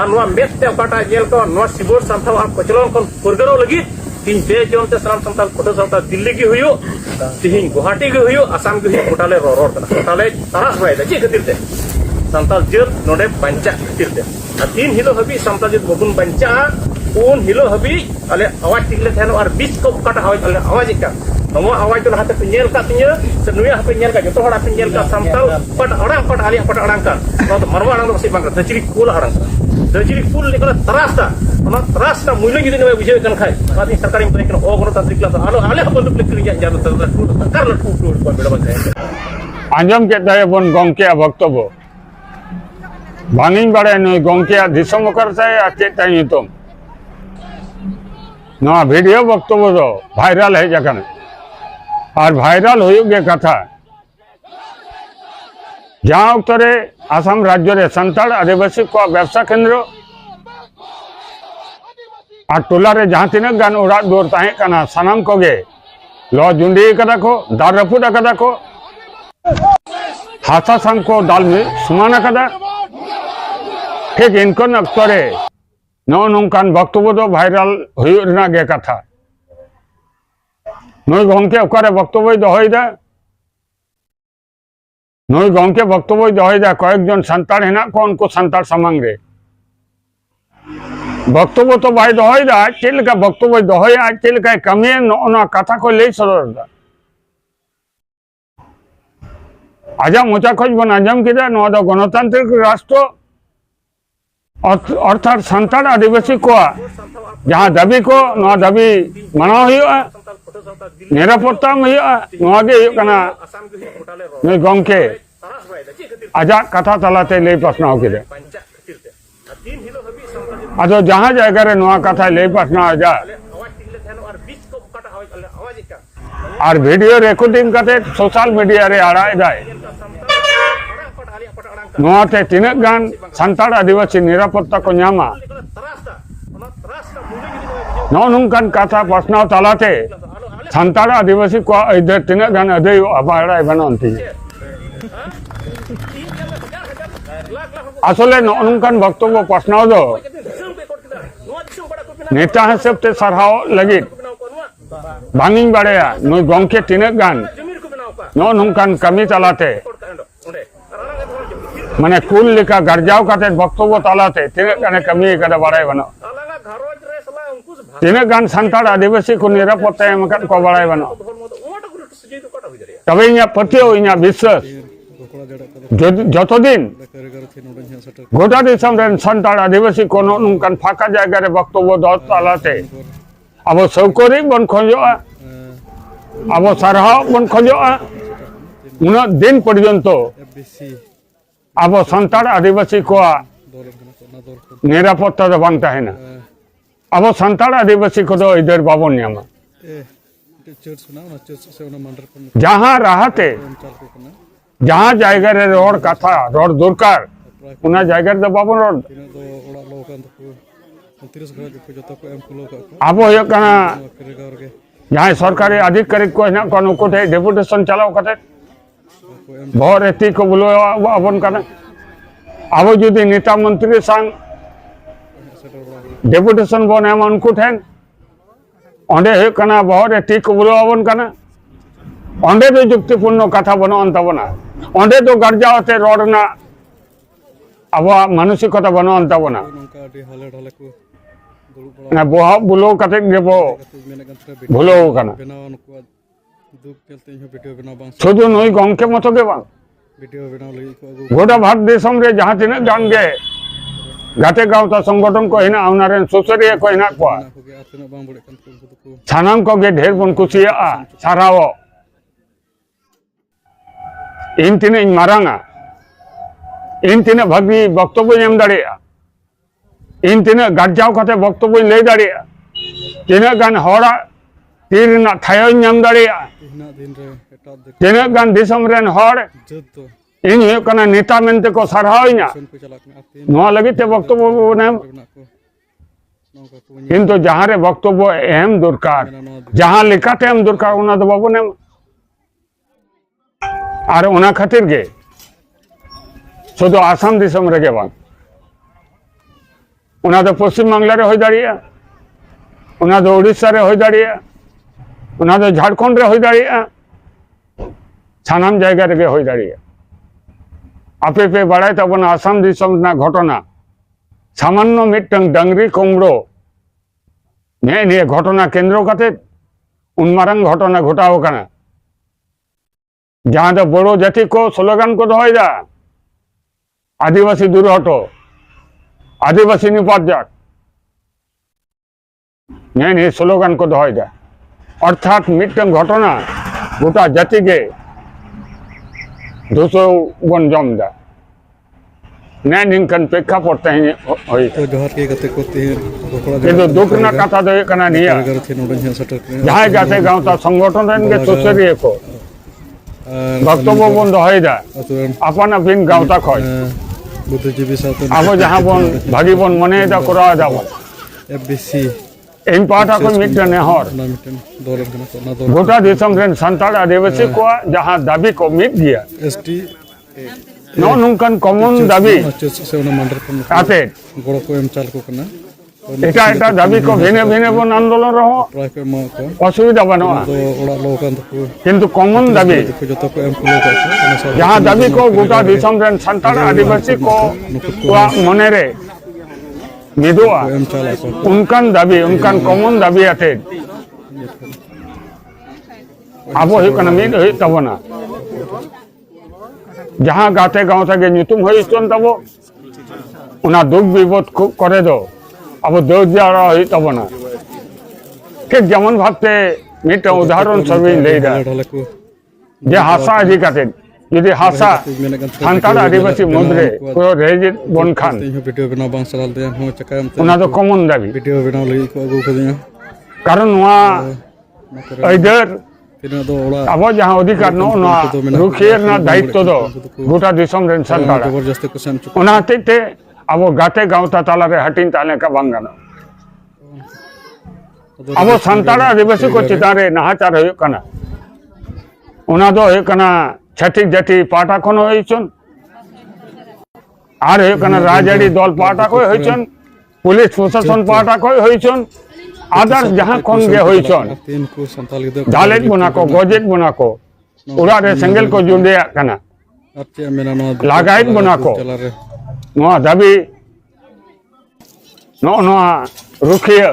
मेते अकाटा जेल को सिबोर सान्थाव कचलन को फुरगरो लगी तीन बे जोनते साम सान्थाल कोटा सान्थाल दिल्ली की हुयो तिहिन गुवाहाटी की हुयो आसाम की हुयो कोटाले रोर कना कोटाले तरास बाय चे खातिर ते सान्थाल जेल नोडे पंचा खातिर ते तीन हिलो हबी सान्थाल जेल बबुन पंचा उन हिलो हबी अले आवाज टिकले थेन और 20 को काटा आवाज अले आवाज का नमो आवाज तो हाते पेnyel का तिnya senuya पेnyel का जतो हड़ा पेnyel का सान्थाल पट अड़ांग पट आली पट अड़ांग का तो मरवा अड़ांग तो सिबांग दजरी कुल अड़ांग दजरी कुल निकला तरासता ona terasa mulai gitu nih bisa kan kai nanti सरकार yang mereka oh kalau tantrik lah alo ale apa untuk kerja jalan terus karena tuh beda banget आंजम के दे बन गंके वक्तव्य बांगिंग बड़े नई गंके दिसम करते आचे ताई तो ना वीडियो वक्तव्य दो भाइरल है जगह और भाइरल हुए कथा जहाँ उत्तरे आसाम राज्य रे संताल आदिवासी को व्यवसा केंद्र और टोला रे जहाँ तीन गान उड़ा दूर ताहें सानाम कोगे लो जुंडी कदा को दार रफुदा कदा को हाथा सांग को दाल में सुमाना कदा ठीक इनको नक्तरे नो नौकान वक्तव्य दो भाइरल हुई गे कथा नई गंके ओकारे वक्तव्य दहईदा नई गंके वक्तव्य दहईदा कयेकजन सान्ताल हेना को उनको सान्ताल सामांग रे वक्तव्य तो भाई दहईदा चेलका वक्तव्य दहया चेलका कमी ना कथा को लई सदरदा आजा मोचा खोज बन आजम किदा नवा दो गणतांत्रिक राष्ट्र अर्थात सान्ताल आदिवासी को जहाँ दाबी को नवा दाबी माना हुआ निरापत्ता में हुआ गंके आजा कथा तलाते लई पासनाव किदा आदो जहाँ जायगा रे नवा कथा लई पासना आजा और वीडियो रिकॉर्डिंग करते सोशल मीडिया रे आड़ा जाए नवाते तीन गान सान्ताल आदिवासी निरापत्ता को नामा नौकान कथा पासनाव तलाते सान्ताल आदिवासी को इधर तीन गान अदय आबाड़ा बनती आसले नौकान वक्तव्य पासनाव दो नेता हिसाब से सराव लगी बांगिंग बाड़ेया नई गंके तीन गान नौकान कमी तलाते माने कुल लेका गर्जाव काते वक्तव्य तलाते तीन गाने कमी कदा बाड़ाय बनो तीन गान सान्ताल आदिवासी को निरापत्ता एम को बाड़ाय बनो तबे इना पतियो इना विश्वास जतदिन गोटा दिसम रेन सान्ताल आदिवासी को नौकान फाका जायगा रे वक्तव्य दो तलाते अब सौकरी बन खोजा अब सारहाव बन खोजा उना दिन पर्यंत अब सान्ताल आदिवासी को निरापत्ता दो बांग ताहेना अब सान्ताल आदिवासी को दो इधर बाबन न्यामा जहाँ राहते जहाँ जायगा रे रोड कथा रोड दुरकार उना जायगा रे बाबन रोड अब जहाँ सरकारी अधिकारी को हेना को नुको थे डेपुटेशन चलाव कते बहुत एती को बोलो अबन कना अब जुदी नेता मंत्री संग डेपुटेशन बन एम उनको ठेन अंडे हे कना बहुत एती को बोलो अबन कना अंडे तो युक्तिपूर्ण कथा बनो अंत बना अंडे तो गर्जावते रोडना अब मानसिकता बनो अंत बना ना बोहा बुलो कते गेबो भुलो कना शुधु नई गंके मतो के बांग गोटा भारत देशम रे जहाँ तीन गान गे गाते गावता संगठन को हेना आउनारेन सुसरिया को हेना को सानाम को गे ढेर बन कुसिया साराव इन तीन मारांगा इन तीन भागी वक्तव्य एम दाड़ेया इन तीन गर्जाव कते वक्तव्य लई दाड़ेया तीन गान हड़ा तीर ना थायो नाम दाड़ेया तीन गान दिसम रेन हड़ इन हुए कना नेता मेनते को सराहइना नवा लगिते वक्तव्य बनेम किंतु जहाँ रे वक्तव्य एम दरकार जहाँ लेकाते एम दरकार उना दो बाबू नेम और उना खातिर गे शुद्ध आसाम दिसम रे बांग ᱚᱱᱟ ᱫᱚ ᱯᱚᱥᱪᱤᱢ ᱵᱟᱝᱞᱟ ᱨᱮ ᱦᱩᱭ ᱫᱟᱲᱮᱭᱟᱜᱼᱟ, ᱚᱱᱟ ᱫᱚ ᱩᱲᱤᱥᱥᱟ ᱨᱮ ᱦᱩᱭ ᱫᱟᱲᱮᱭᱟᱜᱼᱟ, ᱚᱱᱟ ᱫᱚ ঝাড়খণ্ড রে হয়ে দাঁড়িয়ে সানাম জায়গা রেগে হয়ে দাঁড়িয়ে আপে পে বাড়াই তাবনা আসাম দিশম না ঘটনা সামান্য মিটং ডাংরি কুমড়ো নিয়ে ঘটনা কেন্দ্র কাতে উন্মারাং ঘটনা ঘটাও কানা जहां दो बड़ो जाति को स्लोगान को दोहरा आदिवासी दूर हटो आदिवासी निपात जाक नहीं स्लोगान को दोहरा अर्थात मिटन घटना गोटा जाति के दूसरो बन जमदा नहीं निकन प्रेक्षापट किंतु दुखना कथा दो कना निया जहां जाते गांवता संगठन रेन के सुसरिए को बक्तव्य बन दोहरा अपन अपिन गांवता खय अब जहां बन भागी बन मने दा करा जाबन एफबीसी इन पाटा को मिटन नेहर गोटा दिसम रेन संताल आदिवासी को जहां दाबी को मिट गया एसटी नो नुकन कॉमन दाबी आते गोड़ को एम चाल को कना এটা এটা দাবি কো ভিনে ভিনে বন আন্দোলন রহ অসুবিধা বানোয়া কিন্তু কমন দাবি যাহা দাবি কো গোটা দিশম রেন সান্তাল আদিবাসী কো মনে রে মিদুয়া উনকান দাবি উনকান কমন দাবি আতে আবো হুᱭᱩᱜ ᱠᱟᱱᱟ ᱢᱤᱫ ᱦᱩᱭᱩᱜ ᱛᱟᱵᱚᱱᱟ ᱡᱟᱦᱟᱸ ᱜᱟᱛᱮ ᱜᱟᱶᱛᱟ ᱜᱮ ᱧᱩᱛᱩᱢ ᱦᱩᱭ ᱦᱚᱪᱚᱱ ᱛᱟᱵᱚ ᱚᱱᱟ ᱫᱩᱠ বিপদ করে দো अब दौड़ा तबना ठीक जमन भावते मिट उदाहरण सभी लेदा जे हासा इदी काते यदि हासा सान्ताल आदिवासी मुद्रे को रेजिट बन खान वीडियो बना बांग सलाल दे हो चकाम उना दो कॉमन दाबी वीडियो बना लई को अगु खदिया कारण वा इधर अब जहां अधिकार नो ना रुखियर ना दायित्व दो गोटा दिसम रेन सान्ताल जबरदस्ती को सेम उना ते अब गाते गांवता ताला रे हटिन ताले का बांगाना अब सान्ताल आदिवासी को चितारे नाहाचार हुई कना उना दो हुई कना छत्तीस जाति पाटा कोन हुई चुन आर हुई कना राजड़ी दल पाटा को हुई चुन पुलिस प्रशासन पाटा को हुई चुन आदर जहां कोन गे हुई चुन दालेट बना को गोजेट बना को उड़ा रे सेंगल को जुंडे कना लागाइट बना को नोआ दाबी नोआ रुखिया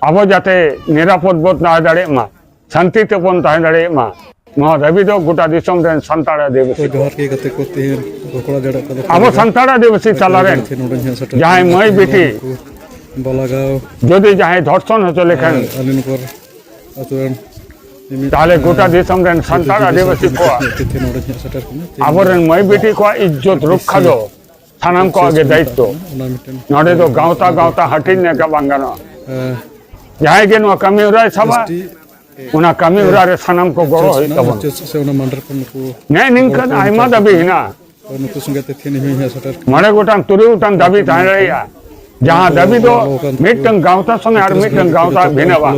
अब जाते निरापद बोध ना दाड़े मा शांति ते बन ताहे दाड़े मा नोआ दाबी दो गोटा दिसम रेन सान्ताल आदिवासी अब सान्ताल आदिवासी ताला रेन जहां मई बेटी जदि जहां धर्षण होचो लेखन ताले गोटा दिसम रेन सान्ताल आदिवासी को आबरेन मई बेटी को इज्जत रक्षा दो सानाम को आगे दायित्व नोडे दो गांवता गांवता हटिन ने का बांगाना जहां के नो कमी उरा सभा उना कमी उरा रे सानाम को गड़ो होई तबन ने निंकन आइमा दाबी हिना मरे गोटां तुरी उटां दाबी ताहे रहिया जहां दाबी दो मिटन गांवता संगे आर मिटन गांवता भिनवा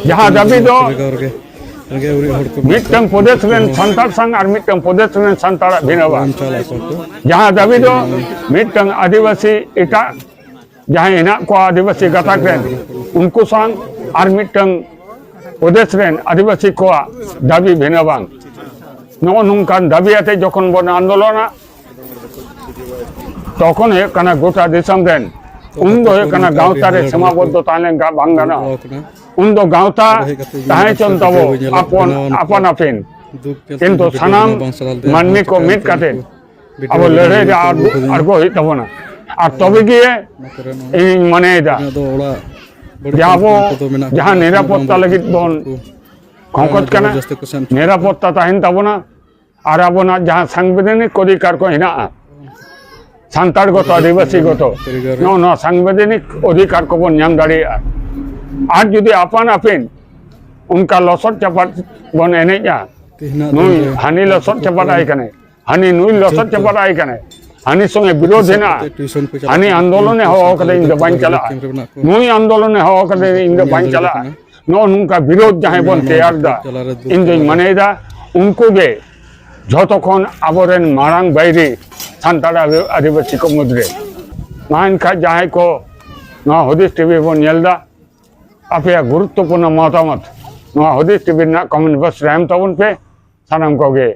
जहां दाबी दो मिटन प्रदेश रेन सान्ताल संग आर मिटन प्रदेश रेन सान्ताल भिनवा जहां दाबी दो मिटन आदिवासी एटा जहां हिना को आदिवासी गाताक रेन उनको संग आर मिटन प्रदेश रेन आदिवासी को दाबी भिनवा नो नुंकान दाबी आते जखन बन आंदोलना तखन हे कना गोटा दिसम रेन उन दो हे कना गांवता रे समाबद्ध ताले बांगाना उन दो गांवता ताहे चन तबो अपन अपन अपिन किंतु सानाम माननी को मिट काते अब लड़े आर्गो हुई तबना और तबे गिए इन मने दा जहां निरापत्ता लगित बन खंकत कना निरापत्ता ताहिन तबना और अबना जहां संवैधानिक अधिकार को हिना सान्ताल गत आदिवासी गत नो संवैधानिक अधिकार को बन नाम दाड़िया आज जुदी आपान आपिन उनका लसट चपाट बन एनेजा नुई हानि लसट चपाट आई कने हानि नुई लसट चपाट आई कने हानि संगे विरोध हेना हानि आंदोलन हो कदे इन बाइन चला नुई आंदोलन हो कदे इन बाइन चला नो नुका विरोध जहां बन तैयार दा इन दो मनेदा उनको गे जतक्षण आबरेन मारांग बायरी सानताड़ आदिवासी को मुद्रे मा इनखा जहां को हुदिस टीवी बन नेलदा आपे गुरुत्वपूर्ण मतामत हुदिस टीवी कमेंट बॉक्स रे एम तबन पे सानाम को गे